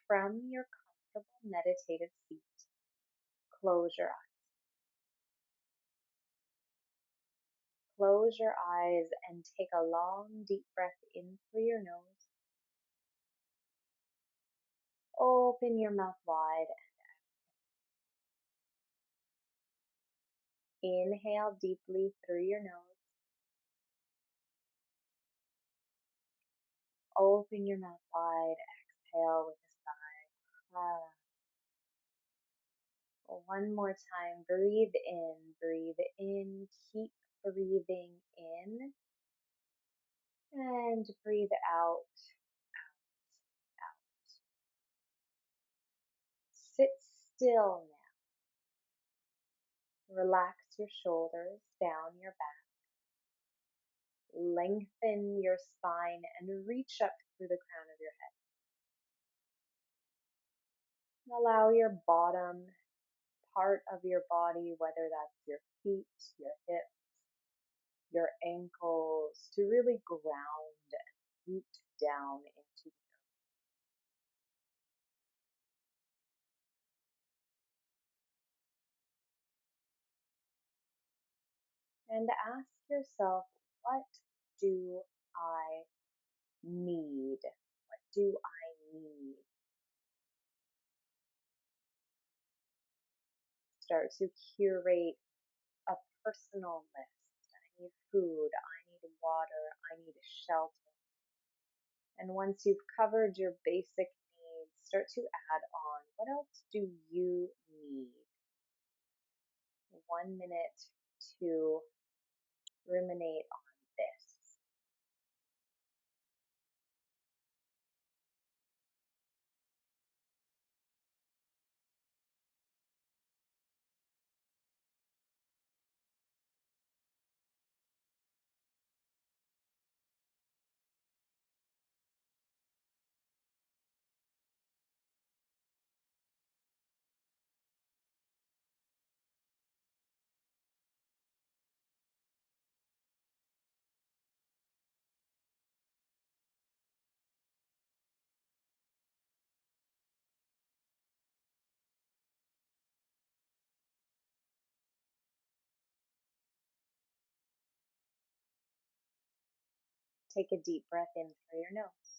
from your comfortable meditative seat, close your eyes. Close your eyes and take a long, deep breath in through your nose. Open your mouth wide. Inhale deeply through your nose. Open your mouth wide. Exhale with a sigh. One more time. Breathe in. Breathe in. Keep breathing in. And breathe out. Sit still now. Relax your shoulders down your back. Lengthen your spine and reach up through the crown of your head. Allow your bottom part of your body, whether that's your feet, your hips, your ankles, to really ground and root down into the earth. And ask yourself, what do I need? What do I need? Start to curate a personal list. I need food, I need water, I need shelter. And once you've covered your basic needs, start to add on, what else do you need? 1 minute to ruminate on this. Take a deep breath in through your nose.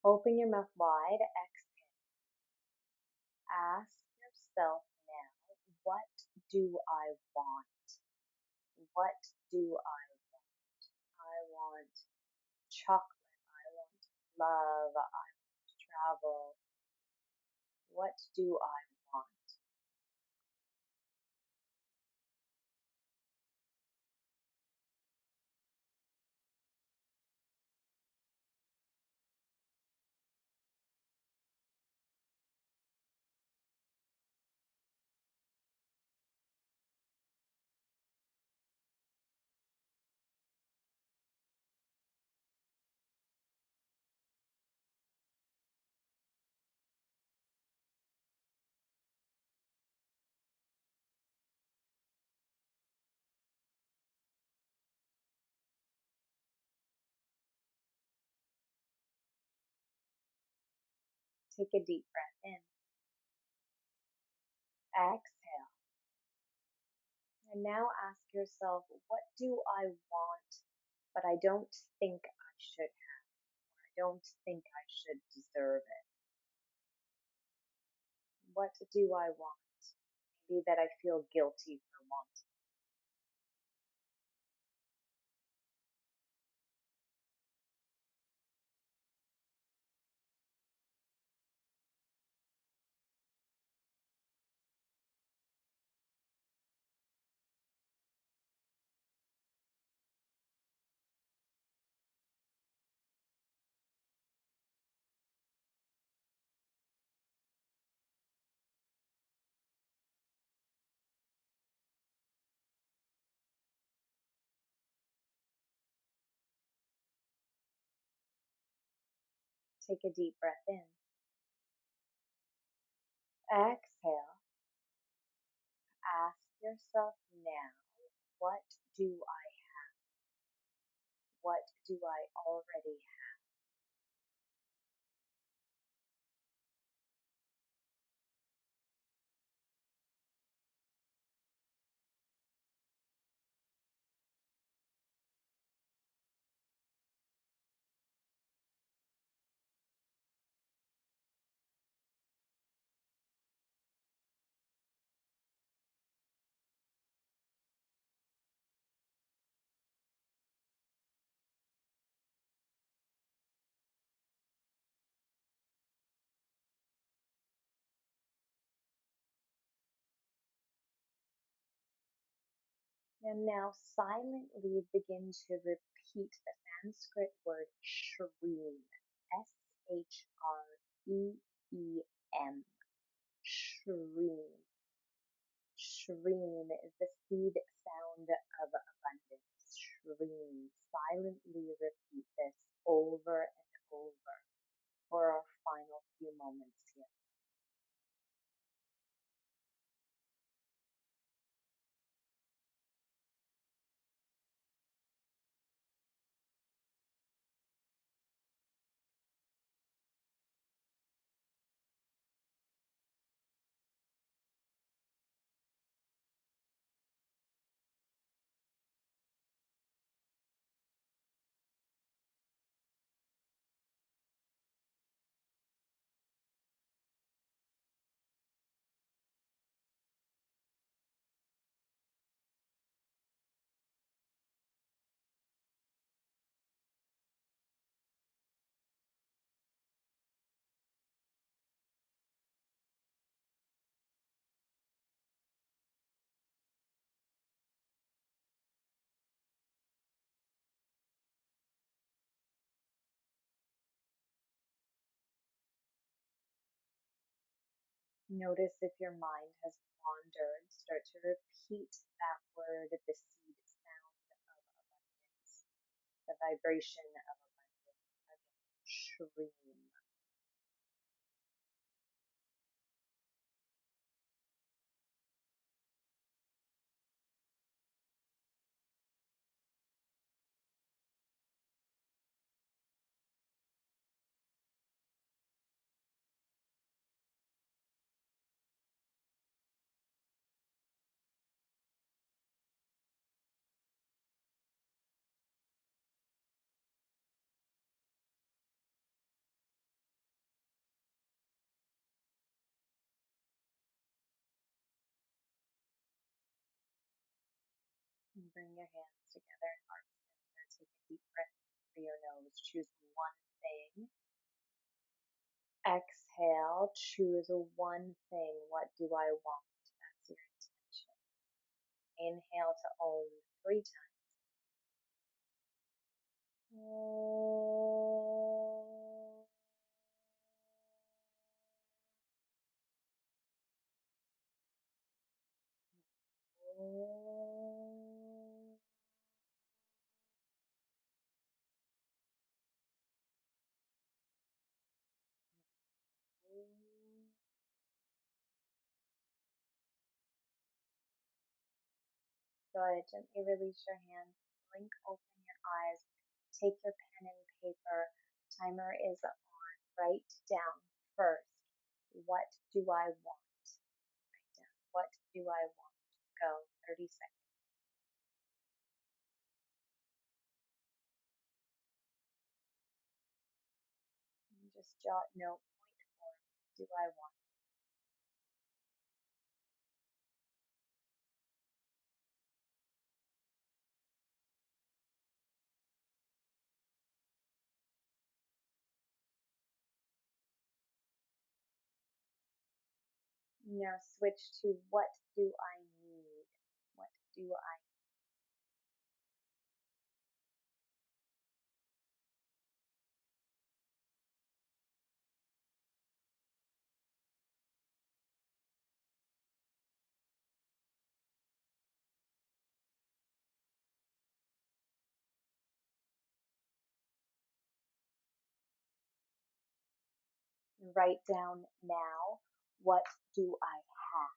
Open your mouth wide. Exhale. Ask yourself now, what do I want? What do I want? I want chocolate. I want love. I want travel. What do I want? Take a deep breath in. Exhale. And now ask yourself, what do I want, but I don't think I should have, or I don't think I should deserve it? What do I want? Maybe that I feel guilty for wanting. Take a deep breath in. Exhale. Ask yourself now, what do I have? What do I already have? And now silently begin to repeat the Sanskrit word shreem. Shreem. Shreem. Shreem is the seed sound of abundance. Shreem. Silently repeat this over and over for our final few moments here. Notice if your mind has wandered. Start to repeat that word, the seed sound of abundance, the vibration of abundance. Again, shreem. And bring your hands together in heart center. Take a deep breath through your nose. Choose one thing. Exhale. Choose one thing. What do I want? That's your intention. Inhale to Om 3 times. Go ahead, gently release your hands, blink open your eyes, take your pen and paper. Timer is on. Write down first, what do I want? Write down, what do I want? Go, 30 seconds. And just jot note point form, do I want? Now switch to what do I need? What do I need? Write down now, what do I have?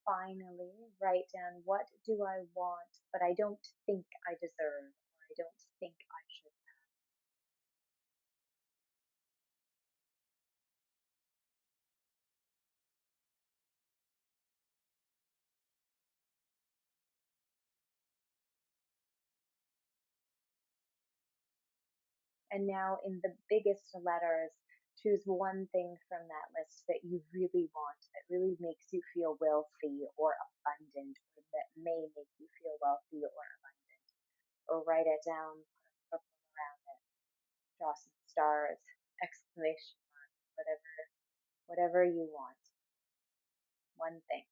Finally, write down what do I want, but I don't think I deserve, or I don't think I should. And now in the biggest letters, Choose one thing from that list that you really want, that really makes you feel wealthy or abundant, or that may make you feel wealthy or abundant. Or write it down, put a purple around it, draw some stars, exclamation mark, whatever you want. One thing.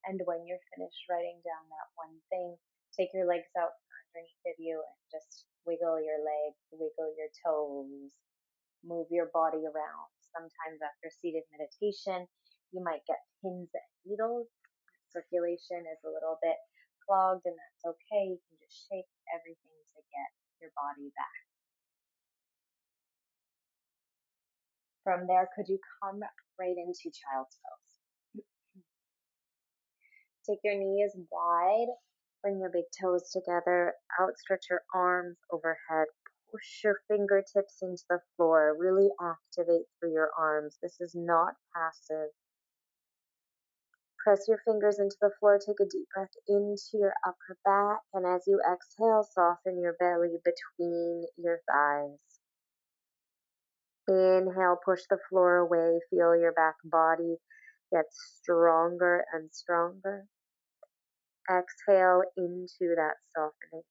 And when you're finished writing down that one thing, take your legs out from underneath of you and just wiggle your legs, wiggle your toes, move your body around. Sometimes after seated meditation, you might get pins and needles. Circulation is a little bit clogged, and that's okay. You can just shake everything to get your body back. From there, could you come right into child's pose? Take your knees wide, bring your big toes together, outstretch your arms overhead, push your fingertips into the floor, really activate through your arms. This is not passive. Press your fingers into the floor, take a deep breath into your upper back, and as you exhale, soften your belly between your thighs. Inhale, push the floor away, feel your back body get stronger and stronger. Exhale into that softening.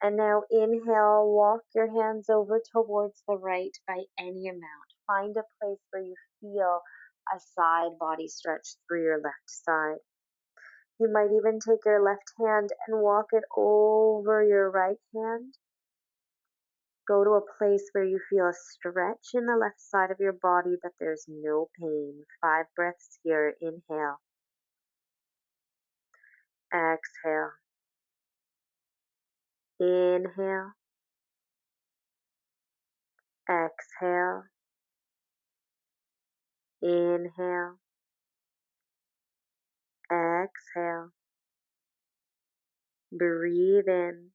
And now inhale, walk your hands over towards the right by any amount. Find a place where you feel a side body stretch through your left side. You might even take your left hand and walk it over your right hand. Go to a place where you feel a stretch in the left side of your body, but there's no pain. 5 breaths here. Inhale. Exhale. Inhale. Exhale. Inhale. Exhale. Breathe in.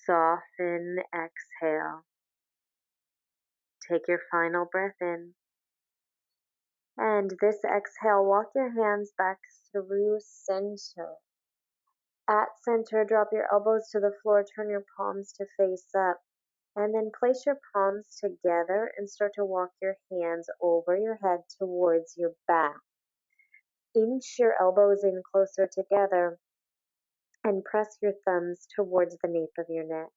Soften. Exhale. Take your final breath in. And this exhale, walk your hands back through center. At center, drop your elbows to the floor, turn your palms to face up, and then place your palms together and start to walk your hands over your head towards your back. Inch your elbows in closer together and press your thumbs towards the nape of your neck.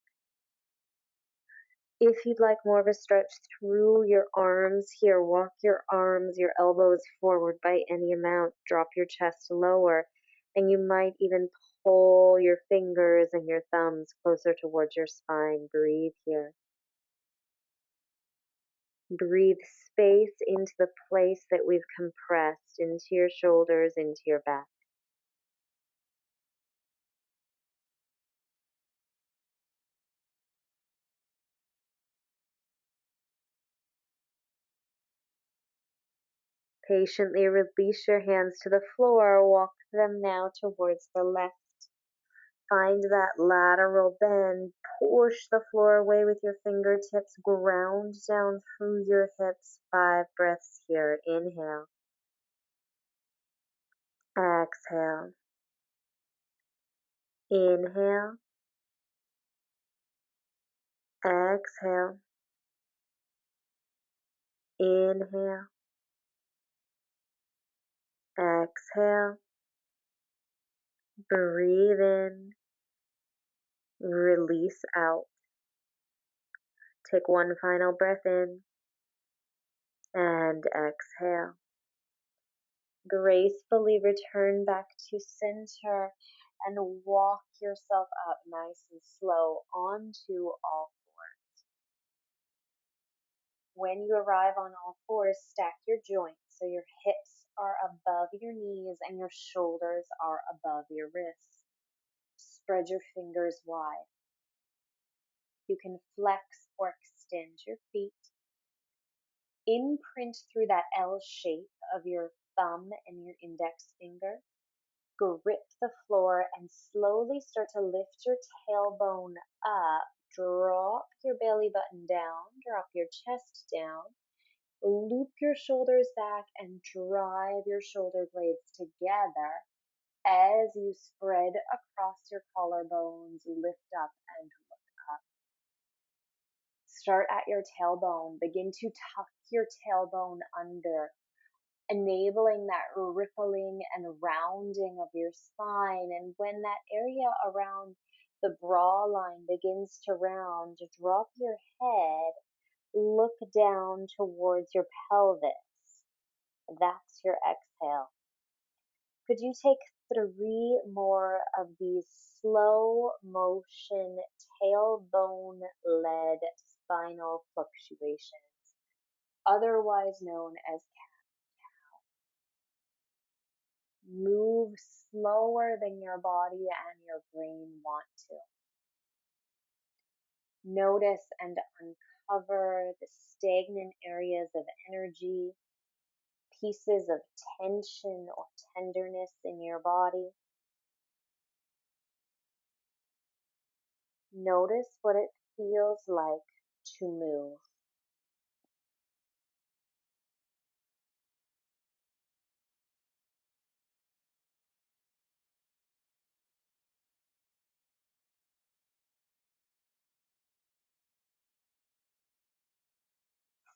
If you'd like more of a stretch through your arms here, walk your arms, your elbows forward by any amount. Drop your chest lower, and you might even pull your fingers and your thumbs closer towards your spine. Breathe here. Breathe space into the place that we've compressed, into your shoulders, into your back. Patiently release your hands to the floor. Walk them now towards the left. Find that lateral bend. Push the floor away with your fingertips. Ground down through your hips. 5 breaths here. Inhale. Exhale. Inhale. Exhale. Inhale. Exhale. Breathe in. Release out. Take one final breath in and exhale. Gracefully return back to center and walk yourself up nice and slow onto all fours. When you arrive on all fours, stack your joints so your hips are above your knees and your shoulders are above your wrists. Spread your fingers wide. You can flex or extend your feet. Imprint through that L shape of your thumb and your index finger. Grip the floor and slowly start to lift your tailbone up. Drop your belly button down, drop your chest down, loop your shoulders back and drive your shoulder blades together. As you spread across your collarbones, lift up and look up. Start at your tailbone. Begin to tuck your tailbone under, enabling that rippling and rounding of your spine. And when that area around the bra line begins to round, drop your head, look down towards your pelvis. That's your exhale. Could you take 3 more of these slow motion tailbone led spinal fluctuations, otherwise known as move slower than your body and your brain want to. Notice and uncover the stagnant areas of energy, pieces of tension or tenderness in your body. Notice what it feels like to move.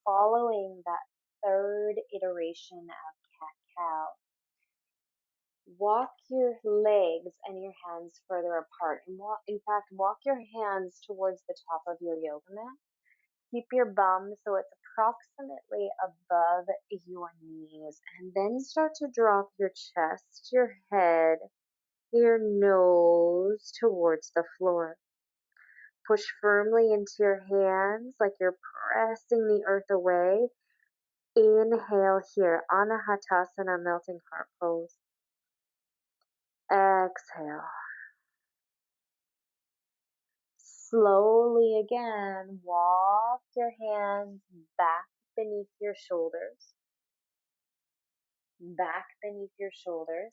Following that third iteration of cat-cow, walk your legs and your hands further apart. And walk your hands towards the top of your yoga mat. Keep your bum so it's approximately above your knees. And then start to drop your chest, your head, your nose towards the floor. Push firmly into your hands like you're pressing the earth away. Inhale here, Anahatasana, melting heart pose. Exhale. Slowly again, walk your hands back beneath your shoulders. Back beneath your shoulders.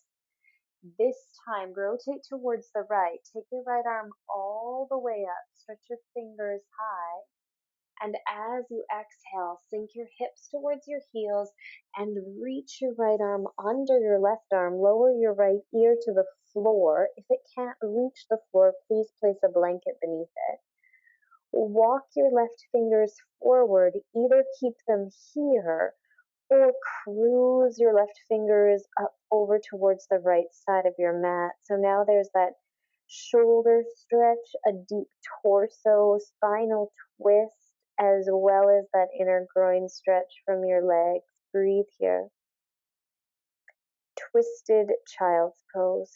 This time, rotate towards the right. Take your right arm all the way up. Stretch your fingers high. And as you exhale, sink your hips towards your heels and reach your right arm under your left arm. Lower your right ear to the floor. If it can't reach the floor, please place a blanket beneath it. Walk your left fingers forward. Either keep them here or cruise your left fingers up over towards the right side of your mat. So now there's that shoulder stretch, a deep torso, spinal twist, as well as that inner groin stretch from your legs. Breathe here. Twisted child's pose.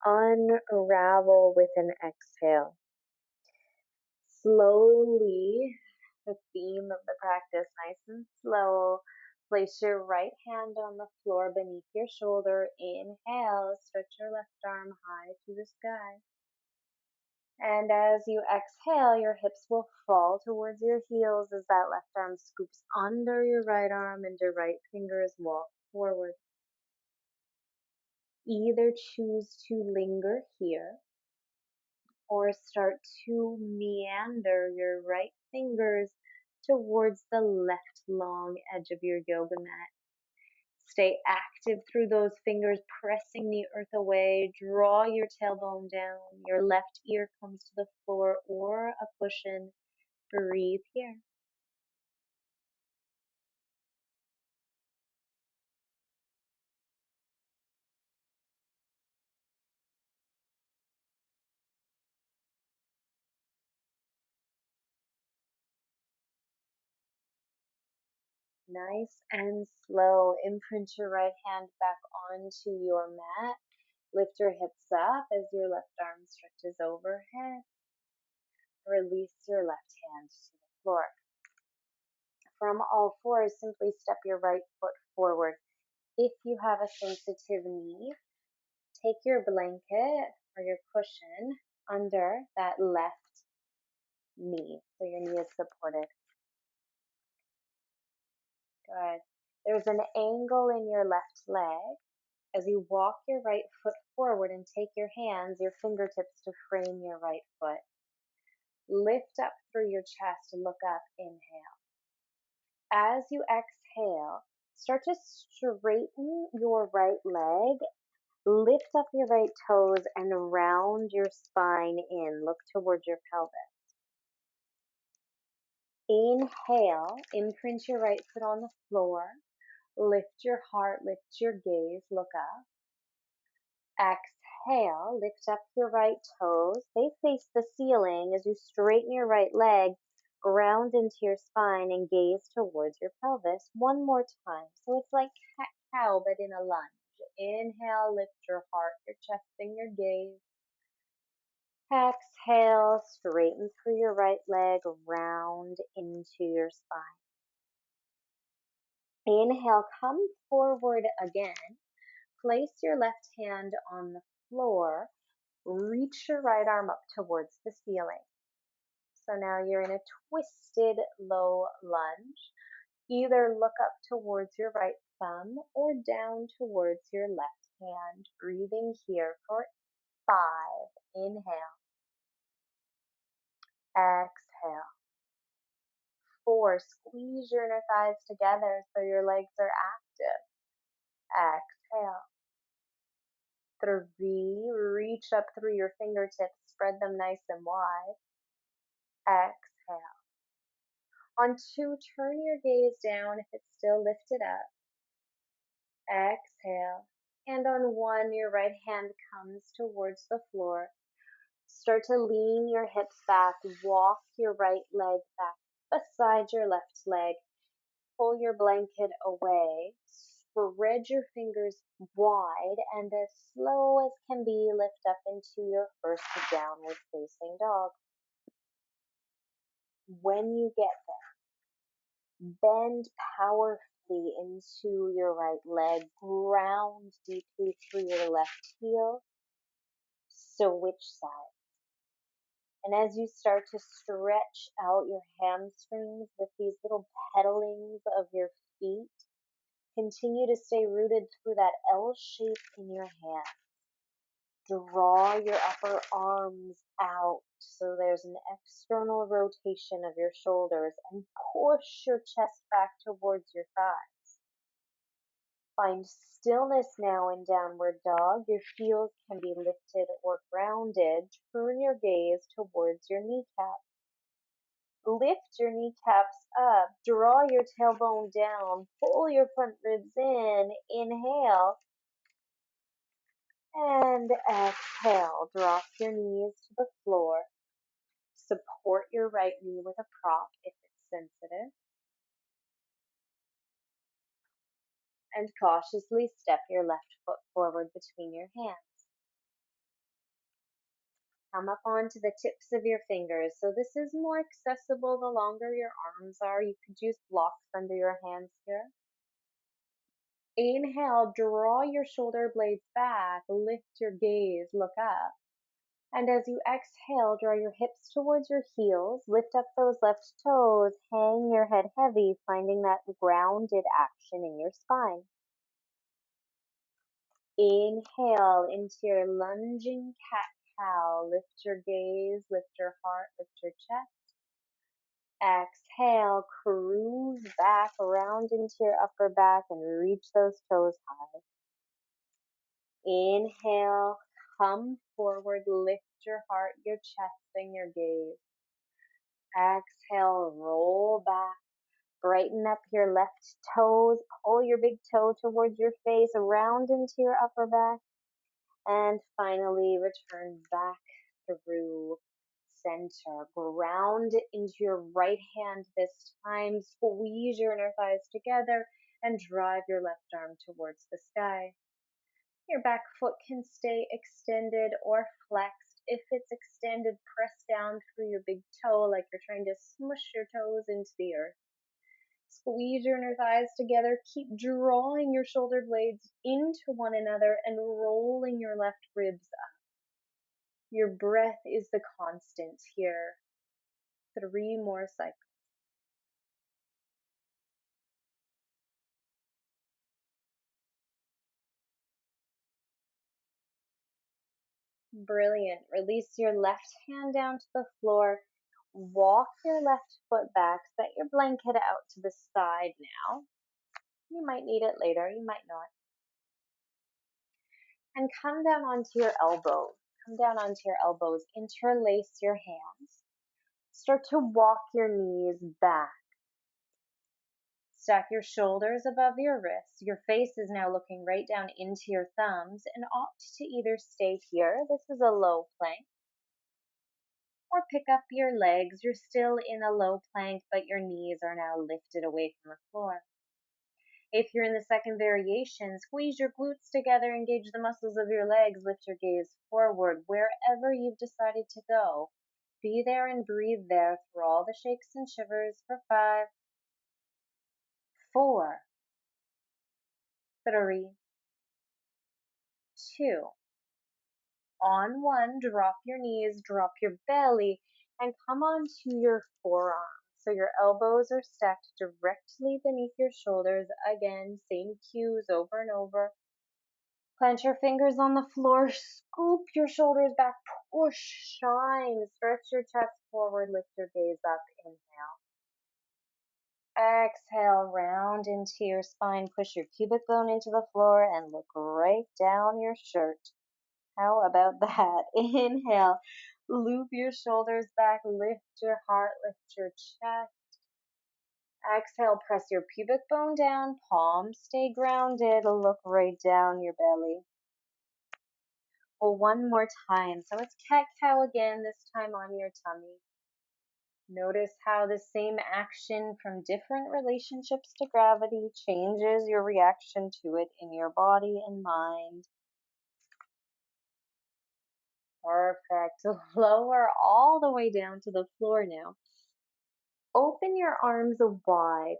Unravel with an exhale. Slowly, the theme of the practice, nice and slow. Place your right hand on the floor beneath your shoulder. Inhale, stretch your left arm high to the sky. And as you exhale, your hips will fall towards your heels as that left arm scoops under your right arm and your right fingers walk forward. Either choose to linger here or start to meander your right fingers towards the left long edge of your yoga mat. Stay active through those fingers, pressing the earth away. Draw your tailbone down. Your left ear comes to the floor or a cushion. Breathe here. Nice and slow. Imprint your right hand back onto your mat. Lift your hips up as your left arm stretches overhead. Release your left hand to the floor. From all fours, simply step your right foot forward. If you have a sensitive knee, take your blanket or your cushion under that left knee so your knee is supported. Good. There's an angle in your left leg. As you walk your right foot forward and take your hands, your fingertips to frame your right foot. Lift up through your chest, look up, inhale. As you exhale, start to straighten your right leg, lift up your right toes and round your spine in. Look towards your pelvis. Inhale, imprint your right foot on the floor. Lift your heart, lift your gaze, look up. Exhale, lift up your right toes. They face the ceiling as you straighten your right leg, ground into your spine and gaze towards your pelvis. One more time. So it's like cat-cow, but in a lunge. Inhale, lift your heart, your chest, and your gaze. Exhale, straighten through your right leg, round into your spine. Inhale, come forward again. Place your left hand on the floor. Reach your right arm up towards the ceiling. So now you're in a twisted low lunge. Either look up towards your right thumb or down towards your left hand. Breathing here for 5. Inhale. Exhale. 4. Squeeze your inner thighs together so your legs are active. Exhale. 3. Reach up through your fingertips. Spread them nice and wide. Exhale. On 2, turn your gaze down if it's still lifted up. Exhale. And on 1, your right hand comes towards the floor. Start to lean your hips back. Walk your right leg back beside your left leg. Pull your blanket away. Spread your fingers wide and as slow as can be, lift up into your first downward facing dog. When you get there, bend powerfully into your right leg, ground deeply through your left heel, switch sides. And as you start to stretch out your hamstrings with these little pedalings of your feet, continue to stay rooted through that L shape in your hand. Draw your upper arms out so there's an external rotation of your shoulders and push your chest back towards your thighs. Find stillness now in downward dog. Your heels can be lifted or grounded. Turn your gaze towards your kneecaps. Lift your kneecaps up. Draw your tailbone down. Pull your front ribs in. Inhale. And exhale. Drop your knees to the floor. Support your right knee with a prop if it's sensitive. And cautiously step your left foot forward between your hands. Come up onto the tips of your fingers. So this is more accessible the longer your arms are. You could use blocks under your hands here. Inhale, draw your shoulder blades back, lift your gaze, look up. And as you exhale, draw your hips towards your heels, lift up those left toes, hang your head heavy, finding that grounded action in your spine. Inhale into your lunging cat-cow. Lift your gaze, lift your heart, lift your chest. Exhale, cruise back around into your upper back and reach those toes high. Inhale, come forward, lift your heart, your chest, and your gaze. Exhale, roll back. Brighten up your left toes. Pull your big toe towards your face, around into your upper back. And finally, return back through center. Ground into your right hand this time. Squeeze your inner thighs together and drive your left arm towards the sky. Your back foot can stay extended or flexed. If it's extended, press down through your big toe like you're trying to smush your toes into the earth. Squeeze your inner thighs together. Keep drawing your shoulder blades into one another and rolling your left ribs up. Your breath is the constant here. 3 more cycles. Brilliant. Release your left hand down to the floor. Walk your left foot back. Set your blanket out to the side now. You might need it later, you might not. And come down onto your elbows. Come down onto your elbows. Interlace your hands. Start to walk your knees back. Stack your shoulders above your wrists. Your face is now looking right down into your thumbs and opt to either stay here. This is a low plank. Or pick up your legs. You're still in a low plank, but your knees are now lifted away from the floor. If you're in the second variation, squeeze your glutes together, engage the muscles of your legs, lift your gaze forward, wherever you've decided to go. Be there and breathe there through all the shakes and shivers for 5, 4, 3, 2. On 1, drop your knees, drop your belly, and come onto your forearms. So your elbows are stacked directly beneath your shoulders. Again, same cues over and over. Plant your fingers on the floor, scoop your shoulders back, push, shine, stretch your chest forward, lift your gaze up, inhale. Exhale, round into your spine, push your pubic bone into the floor and look right down your shirt. How about that? Inhale, loop your shoulders back, lift your heart, lift your chest. Exhale, press your pubic bone down, palms stay grounded, look right down your belly. Well, one more time. So it's cat-cow again, this time on your tummy. Notice how the same action from different relationships to gravity changes your reaction to it in your body and mind. Perfect. Lower all the way down to the floor now. Open your arms wide.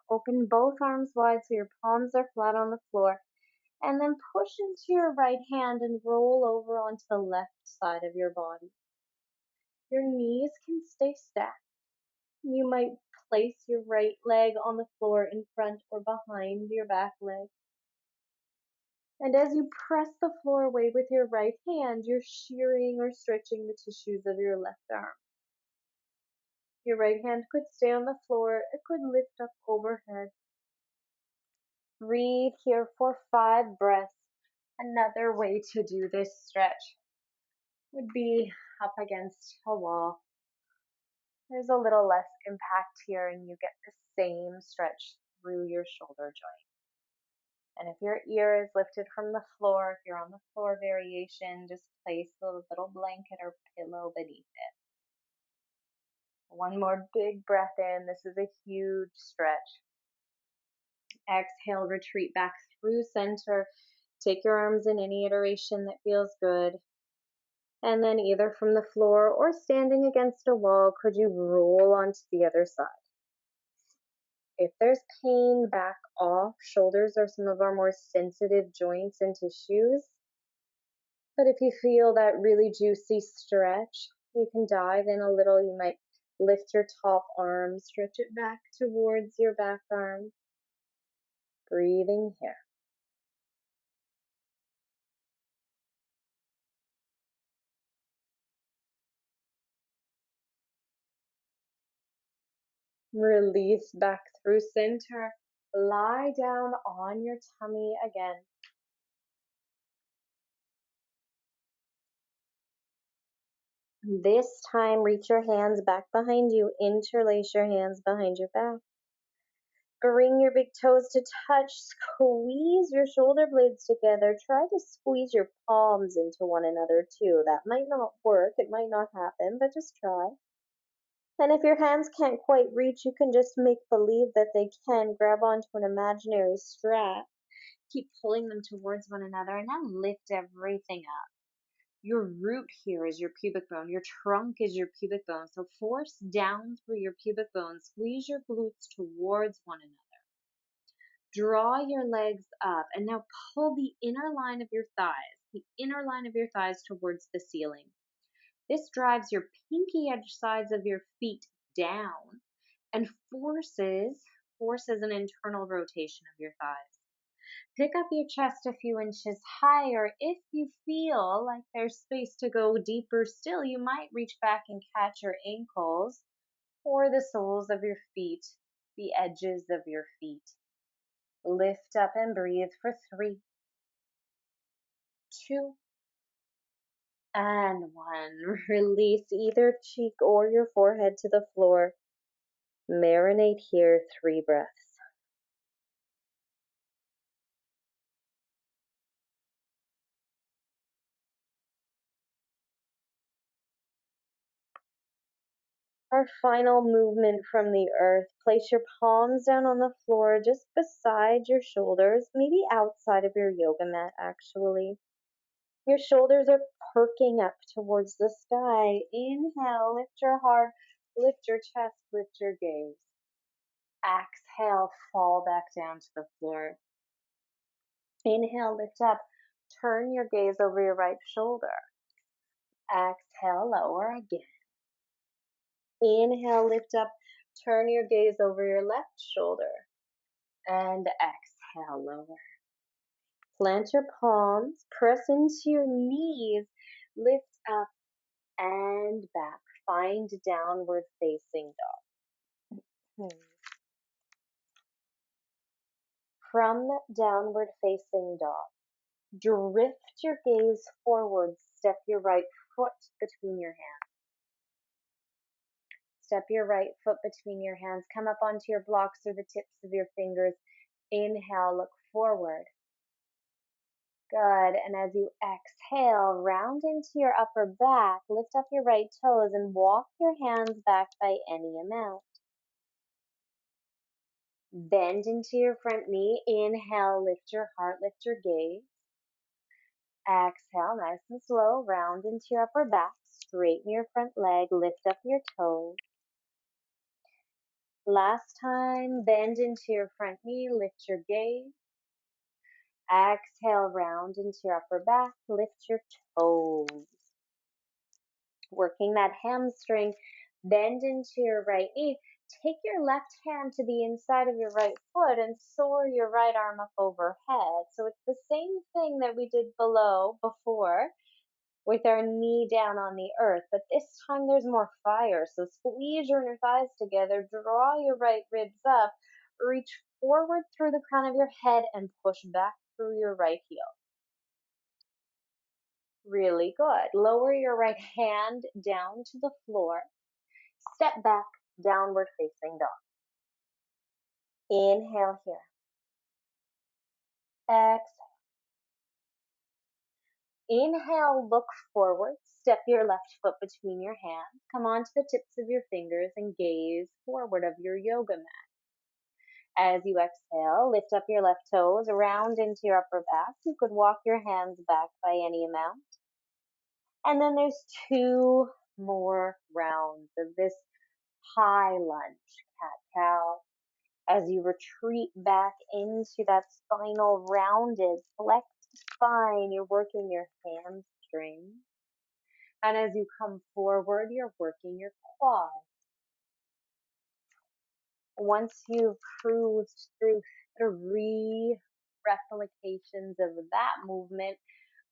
Open both arms wide so your palms are flat on the floor. And then push into your right hand and roll over onto the left side of your body. Your knees can stay stacked. You might place your right leg on the floor in front or behind your back leg. And as you press the floor away with your right hand, you're shearing or stretching the tissues of your left arm. Your right hand could stay on the floor, it could lift up overhead. Breathe here for 5 breaths. Another way to do this stretch would be up against a wall. There's a little less impact here and you get the same stretch through your shoulder joint. And if your ear is lifted from the floor, if you're on the floor variation, just place a little blanket or pillow beneath it. One more big breath in. This is a huge stretch. Exhale, retreat back through center. Take your arms in any iteration that feels good. And then either from the floor or standing against a wall, could you roll onto the other side? If there's pain, back off. Shoulders are some of our more sensitive joints and tissues. But if you feel that really juicy stretch, you can dive in a little. You might lift your top arm, stretch it back towards your back arm. Breathing here. Release back through center. Lie down on your tummy again. This time, reach your hands back behind you. Interlace your hands behind your back. Bring your big toes to touch. Squeeze your shoulder blades together. Try to squeeze your palms into one another too. That might not work. It might not happen, but just try. And if your hands can't quite reach, you can just make believe that they can. Grab onto an imaginary strap. Keep pulling them towards one another and now lift everything up. Your root here is your pubic bone. Your trunk is your pubic bone. So force down through your pubic bone. Squeeze your glutes towards one another. Draw your legs up and now pull the inner line of your thighs towards the ceiling. This drives your pinky edge sides of your feet down and forces an internal rotation of your thighs. Pick up your chest a few inches higher. If you feel like there's space to go deeper still, you might reach back and catch your ankles or the soles of your feet, the edges of your feet. Lift up and breathe for 3, 2, and 1. Release either cheek or your forehead to the floor. Marinate here 3 breaths. Our final movement from the earth. Place your palms down on the floor just beside your shoulders, maybe outside of your yoga mat actually. Your shoulders are perking up towards the sky. Inhale, lift your heart, lift your chest, lift your gaze. Exhale, fall back down to the floor. Inhale, lift up, turn your gaze over your right shoulder. Exhale, lower again. Inhale, lift up, turn your gaze over your left shoulder. And exhale, lower. Plant your palms, press into your knees, lift up and back. Find downward facing dog. From downward facing dog, drift your gaze forward. Step your right foot between your hands. Step your right foot between your hands. Come up onto your blocks or the tips of your fingers. Inhale, look forward. Good. And as you exhale, round into your upper back, lift up your right toes and walk your hands back by any amount. Bend into your front knee. Inhale, lift your heart, lift your gaze. Exhale, nice and slow, round into your upper back, straighten your front leg, lift up your toes. Last time, bend into your front knee, lift your gaze. Exhale, round into your upper back, lift your toes. Working that hamstring, bend into your right knee. Take your left hand to the inside of your right foot and soar your right arm up overhead. So it's the same thing that we did before, with our knee down on the earth, but this time there's more fire. So squeeze your inner thighs together, draw your right ribs up, reach forward through the crown of your head and push back through your right heel. Really good. Lower your right hand down to the floor. Step back, downward facing dog. Inhale here. Exhale. Inhale, look forward. Step your left foot between your hands. Come onto the tips of your fingers and gaze forward of your yoga mat. As you exhale, lift up your left toes, round into your upper back. You could walk your hands back by any amount. And then there's 2 more rounds of this high lunge, cat-cow. As you retreat back into that spinal rounded, flexed spine, you're working your hamstrings. And as you come forward, you're working your quads. Once you've cruised through 3 replications of that movement,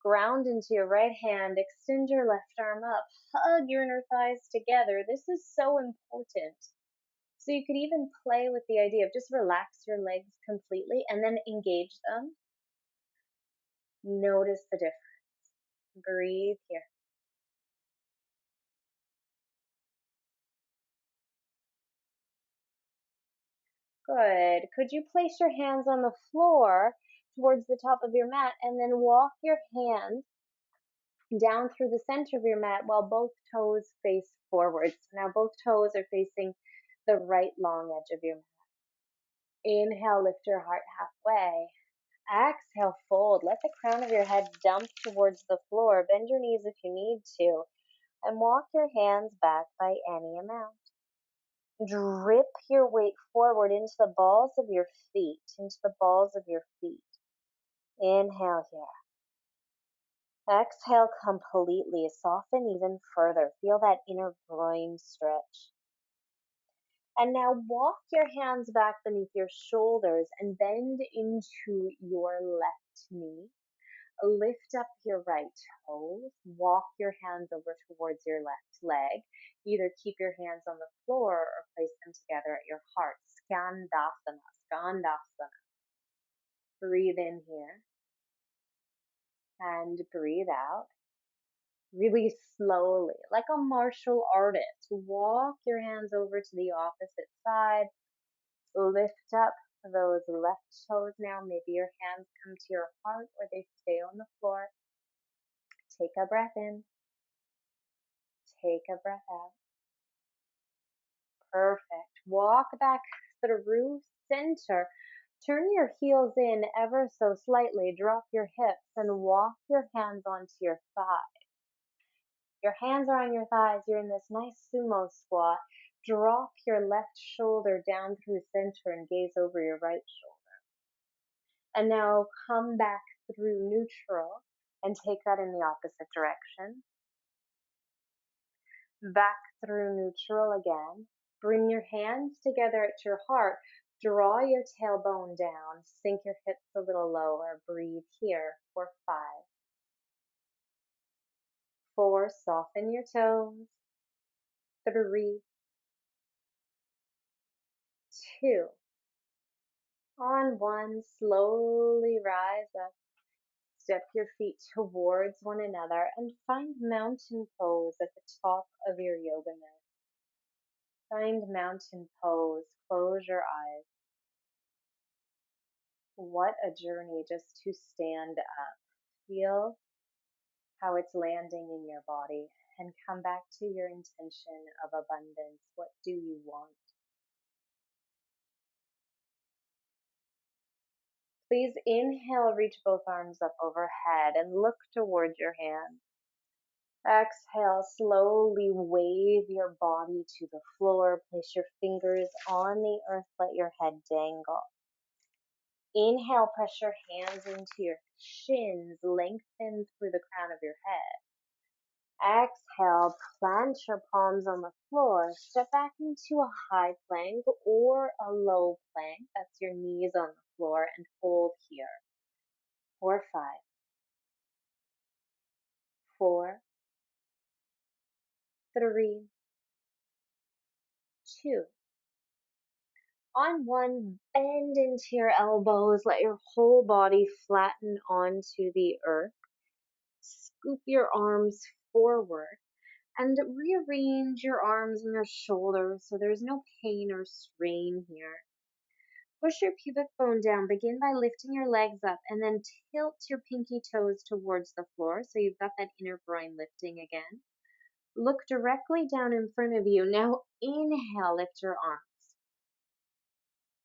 ground into your right hand, extend your left arm up, hug your inner thighs together. This is so important. So you could even play with the idea of just relax your legs completely and then engage them. Notice the difference. Breathe here. Good. Could you place your hands on the floor towards the top of your mat and then walk your hands down through the center of your mat while both toes face forward. So now both toes are facing the right long edge of your mat. Inhale, lift your heart halfway. Exhale, fold. Let the crown of your head dump towards the floor. Bend your knees if you need to. And walk your hands back by any amount. Drip your weight forward into the balls of your feet, Inhale here. Exhale completely. Soften even further. Feel that inner groin stretch. And now walk your hands back beneath your shoulders and bend into your left knee. Lift up your right toes. Walk your hands over towards your left leg. Either keep your hands on the floor or place them together at your heart. Skandasana, Skandasana. Breathe in here and breathe out. Really slowly, like a martial artist. Walk your hands over to the opposite side. Lift up those left toes now. Maybe your hands come to your heart or they stay on the floor. Take a breath in. Take a breath out. Perfect. Walk back through center. Turn your heels in ever so slightly. Drop your hips and walk your hands onto your thighs. Your hands are on your thighs. You're in this nice sumo squat. Drop your left shoulder down through center and gaze over your right shoulder. And now come back through neutral and take that in the opposite direction. Back through neutral again. Bring your hands together at your heart. Draw your tailbone down. Sink your hips a little lower. Breathe here for 5. 4, soften your toes. 3, 2. On 1, slowly rise up. Step your feet towards one another and find mountain pose at the top of your yoga mat. Find mountain pose. Close your eyes. What a journey just to stand up. Feel how it's landing in your body and come back to your intention of abundance. What do you want? Please inhale, reach both arms up overhead and look towards your hands. Exhale, slowly wave your body to the floor. Place your fingers on the earth, let your head dangle. Inhale, press your hands into your shins, lengthen through the crown of your head. Exhale, plant your palms on the floor. Step back into a high plank or a low plank. That's your knees on the floor and hold here. 4, 5, 4, 3, 2. On 1, bend into your elbows. Let your whole body flatten onto the earth. Scoop your arms forward and rearrange your arms and your shoulders so there's no pain or strain here. Push your pubic bone down. Begin by lifting your legs up and then tilt your pinky toes towards the floor so you've got that inner groin lifting again. Look directly down in front of you. Now inhale, lift your arms.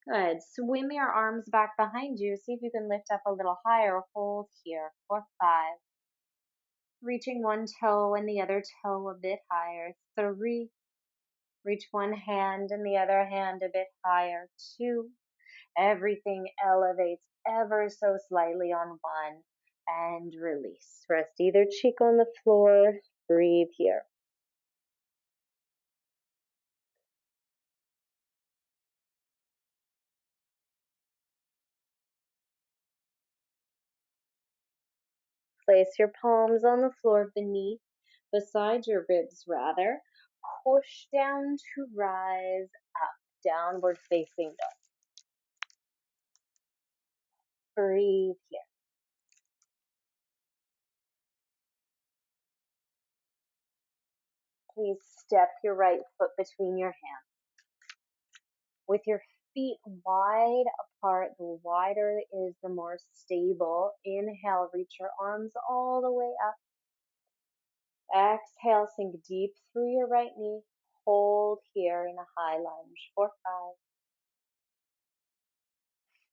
Good. Swim your arms back behind you. See if you can lift up a little higher. Hold here for 5. Reaching one toe and the other toe a bit higher. 3. Reach one hand and the other hand a bit higher. 2. Everything elevates ever so slightly on 1. And release. Rest either cheek on the floor. Breathe here. Place your palms on the floor beside your ribs rather. Push down to rise up. Downward facing dog. Breathe here. Please step your right foot between your hands. With your feet wide apart, the wider it is, the more stable. Inhale, reach your arms all the way up. Exhale, sink deep through your right knee. Hold here in a high lunge for 5.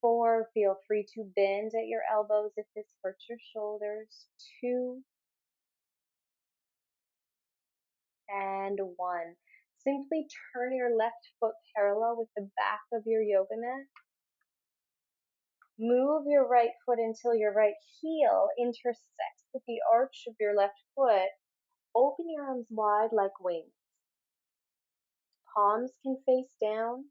4, feel free to bend at your elbows if this hurts your shoulders. 2, and 1. Simply turn your left foot parallel with the back of your yoga mat. Move your right foot until your right heel intersects with the arch of your left foot. Open your arms wide like wings. Palms can face down.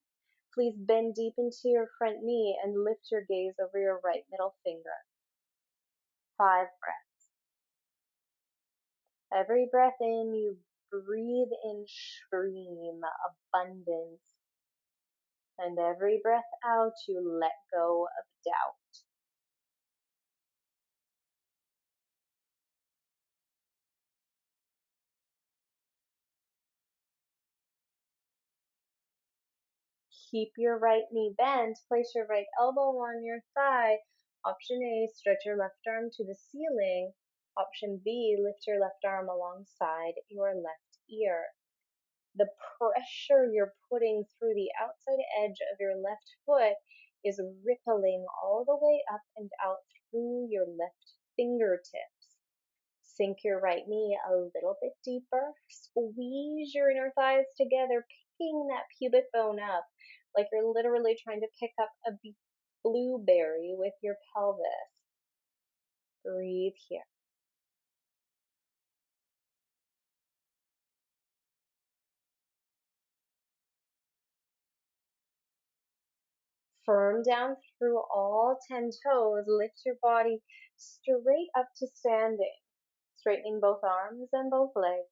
Please bend deep into your front knee and lift your gaze over your right middle finger. 5 breaths. Every breath in, you breathe in stream, abundance. And every breath out, you let go of doubt. Keep your right knee bent. Place your right elbow on your thigh. Option A, stretch your left arm to the ceiling. Option B, lift your left arm alongside your left ear. The pressure you're putting through the outside edge of your left foot is rippling all the way up and out through your left fingertips. Sink your right knee a little bit deeper. Squeeze your inner thighs together, picking that pubic bone up like you're literally trying to pick up a blueberry with your pelvis. Breathe here. Firm down through all 10 toes. Lift your body straight up to standing, straightening both arms and both legs.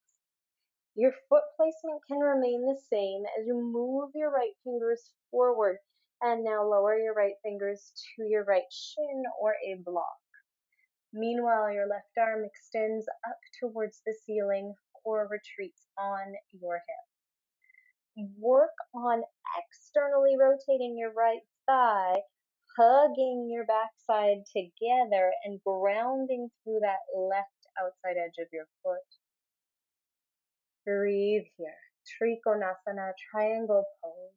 Your foot placement can remain the same as you move your right fingers forward and now lower your right fingers to your right shin or a block. Meanwhile, your left arm extends up towards the ceiling or retreats on your hip. Work on externally rotating your right thigh, hugging your backside together and grounding through that left outside edge of your foot. Breathe here. Trikonasana, triangle pose.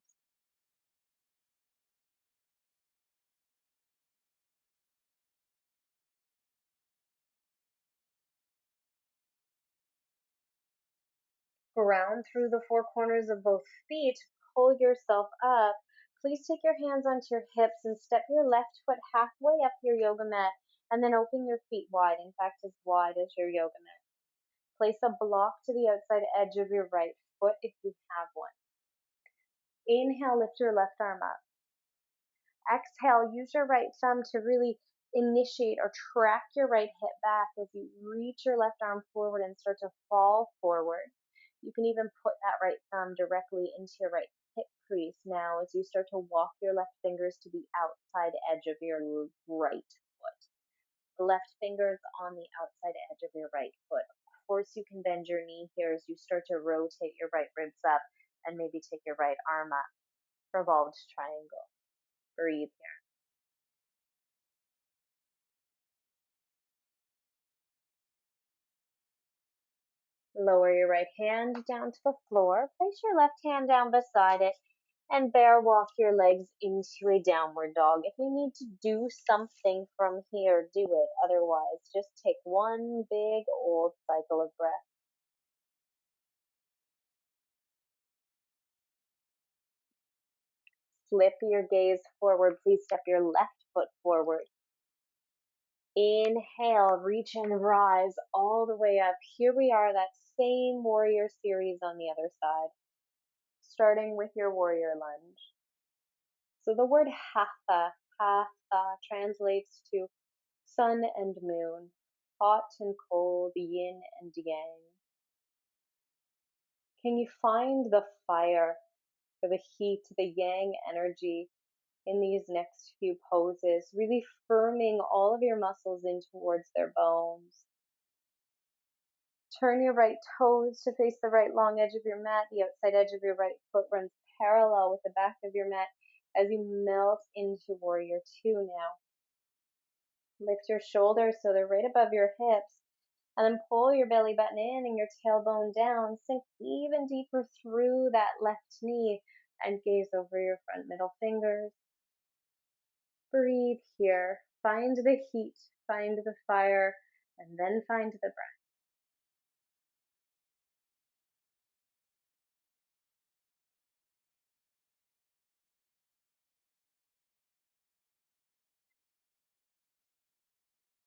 Ground through the four corners of both feet. Pull yourself up. Please take your hands onto your hips and step your left foot halfway up your yoga mat and then open your feet wide, in fact, as wide as your yoga mat. Place a block to the outside edge of your right foot if you have one. Inhale, lift your left arm up. Exhale, use your right thumb to really initiate or track your right hip back as you reach your left arm forward and start to fall forward. You can even put that right thumb directly into your right hip crease now as you start to walk your left fingers to the outside edge of your right foot. The left fingers on the outside edge of your right foot. Of course, you can bend your knee here as you start to rotate your right ribs up and maybe take your right arm up. Revolved triangle. Breathe here. Lower your right hand down to the floor. Place your left hand down beside it and bear walk your legs into a downward dog. If you need to do something from here, do it. Otherwise, just take one big old cycle of breath. Flip your gaze forward. Please step your left foot forward. Inhale, reach and rise all the way up. Here we are, that same warrior series on the other side. Starting with your warrior lunge. So the word hatha translates to sun and moon, hot and cold, yin and yang. Can you find the fire or the heat, the yang energy in these next few poses, really firming all of your muscles in towards their bones? Turn your right toes to face the right long edge of your mat. The outside edge of your right foot runs parallel with the back of your mat as you melt into warrior two now. Lift your shoulders so they're right above your hips. And then pull your belly button in and your tailbone down. Sink even deeper through that left knee and gaze over your front middle fingers. Breathe here. Find the heat, find the fire, and then find the breath.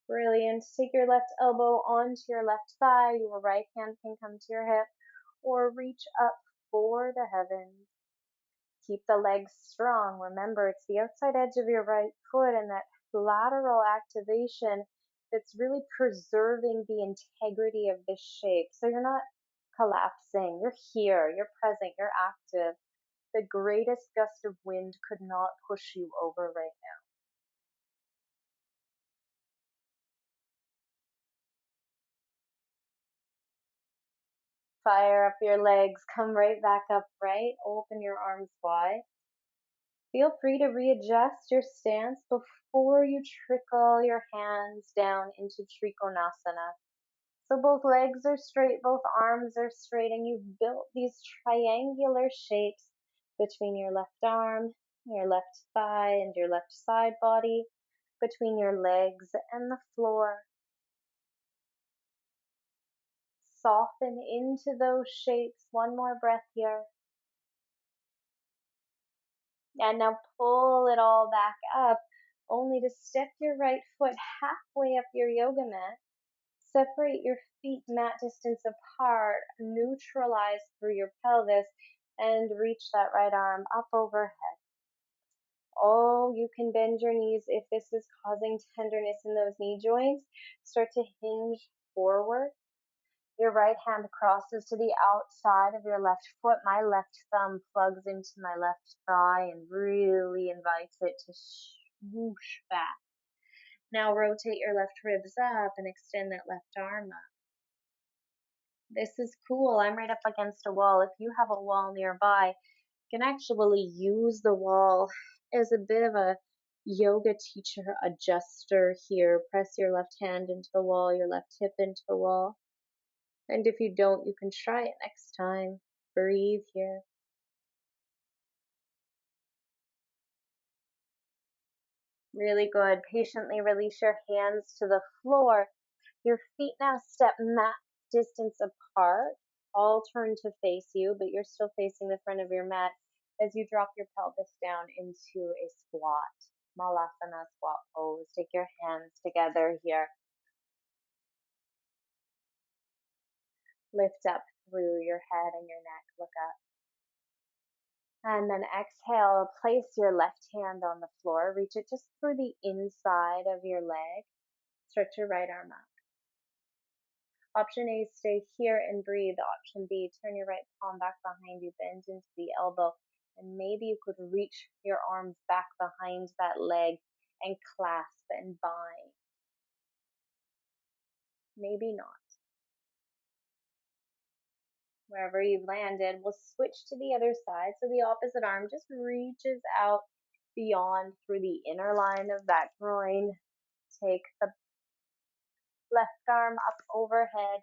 Brilliant. Take your left elbow onto your left thigh. Your right hand can come to your hip or reach up for the heavens. Keep the legs strong. Remember, it's the outside edge of your right foot and that lateral activation that's really preserving the integrity of this shape. So you're not collapsing. You're here. You're present. You're active. The greatest gust of wind could not push you over right now. Fire up your legs. Come right back upright. Open your arms wide. Feel free to readjust your stance before you trickle your hands down into Trikonasana. So both legs are straight, both arms are straight, and you've built these triangular shapes between your left arm, your left thigh, and your left side body, between your legs and the floor. Soften into those shapes. One more breath here. And now pull it all back up, only to step your right foot halfway up your yoga mat. Separate your feet mat distance apart, neutralize through your pelvis, and reach that right arm up overhead. Oh, you can bend your knees if this is causing tenderness in those knee joints. Start to hinge forward. Your right hand crosses to the outside of your left foot. My left thumb plugs into my left thigh and really invites it to swoosh back. Now rotate your left ribs up and extend that left arm up. This is cool. I'm right up against a wall. If you have a wall nearby, you can actually use the wall as a bit of a yoga teacher adjuster here. Press your left hand into the wall, your left hip into the wall. And if you don't, you can try it next time. Breathe here. Really good. Patiently release your hands to the floor. Your feet now step mat distance apart, all turn to face you, but you're still facing the front of your mat as you drop your pelvis down into a squat. Malasana squat pose. Take your hands together here. Lift up through your head and your neck. Look up. And then exhale, place your left hand on the floor. Reach it just through the inside of your leg. Stretch your right arm up. Option A, stay here and breathe. Option B, turn your right palm back behind you, bend into the elbow, and maybe you could reach your arms back behind that leg and clasp and bind. Maybe not. Wherever you've landed, we'll switch to the other side. So the opposite arm just reaches out beyond through the inner line of that groin. Take the left arm up overhead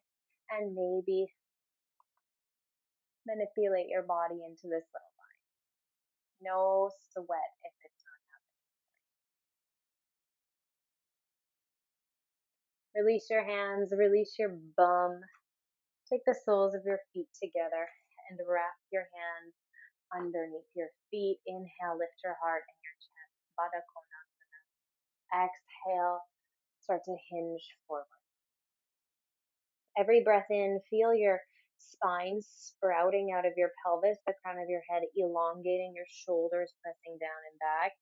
and maybe manipulate your body into this little line. No sweat if it's not happening. Release your hands, release your bum. Take the soles of your feet together and wrap your hands underneath your feet. Inhale, lift your heart and your chest. Baddha Konasana. Exhale, start to hinge forward. Every breath in, feel your spine sprouting out of your pelvis, the crown of your head elongating, your shoulders pressing down and back.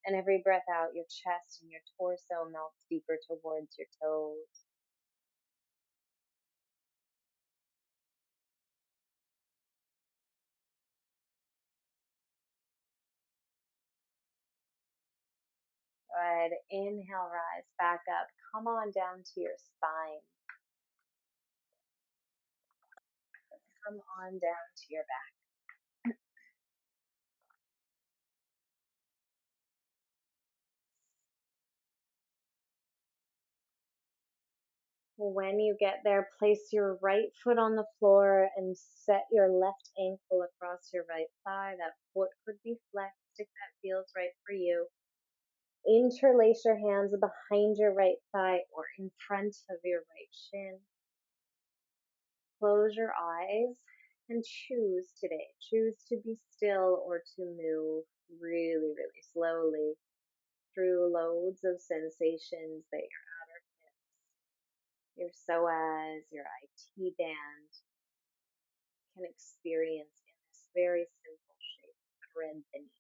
And every breath out, your chest and your torso melts deeper towards your toes. Good. Inhale, rise back up. Come on down to your spine. Come on down to your back. When you get there, place your right foot on the floor and set your left ankle across your right thigh. That foot could be flexed if that feels right for you. Interlace your hands behind your right thigh or in front of your right shin. Close your eyes and choose today. Choose to be still or to move really, really slowly through loads of sensations that your outer hips, your psoas, your IT band can experience in this very simple shape. Thread the needle.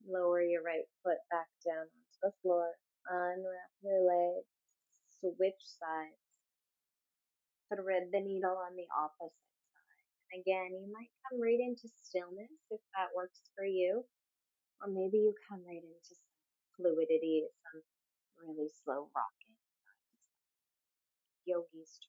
Lower your right foot back down onto the floor. Unwrap your legs. Switch sides. Thread the needle on the opposite side. And again, you might come right into stillness if that works for you. Or maybe you come right into some fluidity, some really slow rocking, yogi's.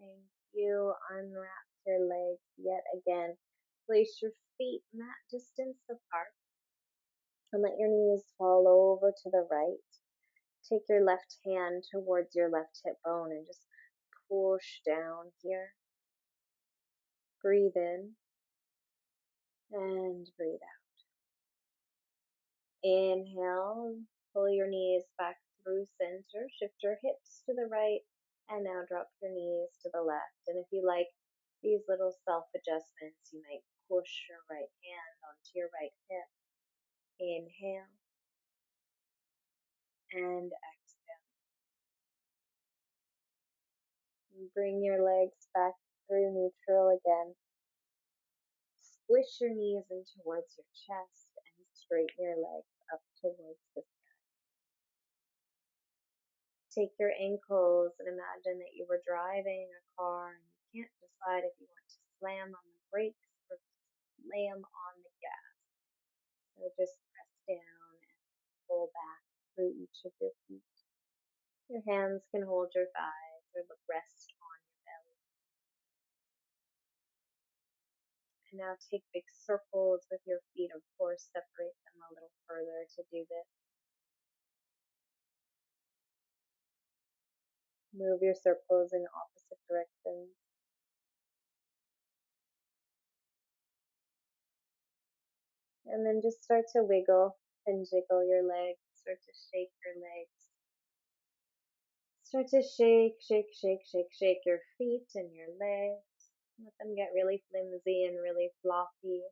Thank you. Unwrap your legs yet again. Place your feet mat distance apart and let your knees fall over to the right. Take your left hand towards your left hip bone and just push down here. Breathe in and breathe out. Inhale, pull your knees back through center, shift your hips to the right, and now drop your knees to the left. And if you like these little self adjustments, you might push your right hand onto your right hip. Inhale and exhale. Bring your legs back through neutral again. Squish your knees in towards your chest and straighten your legs up towards the take your ankles and imagine that you were driving a car and you can't decide if you want to slam on the brakes or slam on the gas. So just press down and pull back through each of your feet. Your hands can hold your thighs or rest on your belly. And now take big circles with your feet. Of course, separate them a little further to do this. Move your circles in opposite directions. And then just start to wiggle and jiggle your legs, start to shake your legs. Start to shake, shake, shake, shake, shake your feet and your legs. Let them get really flimsy and really floppy.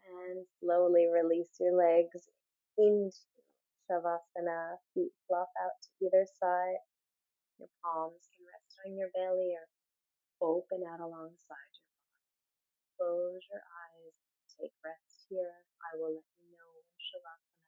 And slowly release your legs into Shavasana. Feet flop out to either side. Your palms can rest on your belly or open out alongside your body. Close your eyes. Take rest here. I will let you know when Shavasana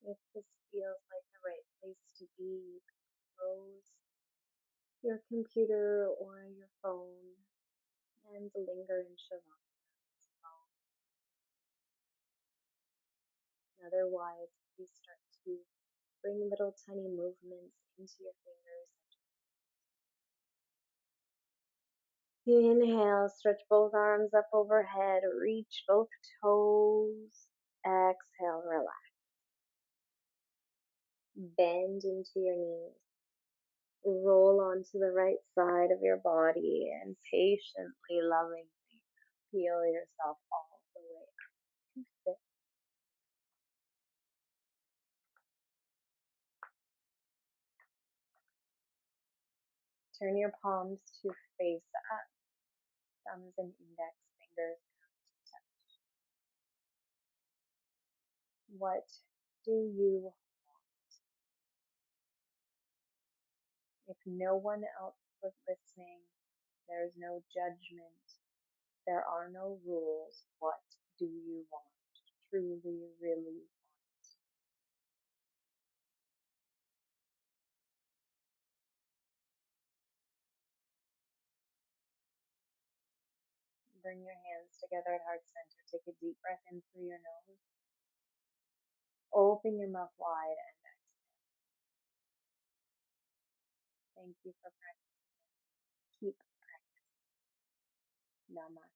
If this feels like the right place to be, close your computer or your phone and linger in Shavasana as well. Otherwise, please start to bring little tiny movements into your fingers. Inhale, stretch both arms up overhead, reach both toes. Exhale, relax. Bend into your knees. Roll onto the right side of your body and patiently, lovingly feel yourself all the way up to sit. Turn your palms to face up, thumbs and index fingers come to touch. What do you want? If no one else was listening, there's no judgment, there are no rules. What do you want? Truly, really want. Bring your hands together at heart center. Take a deep breath in through your nose. Open your mouth wide and exhale. Thank you for practicing. Keep practicing. Namaste.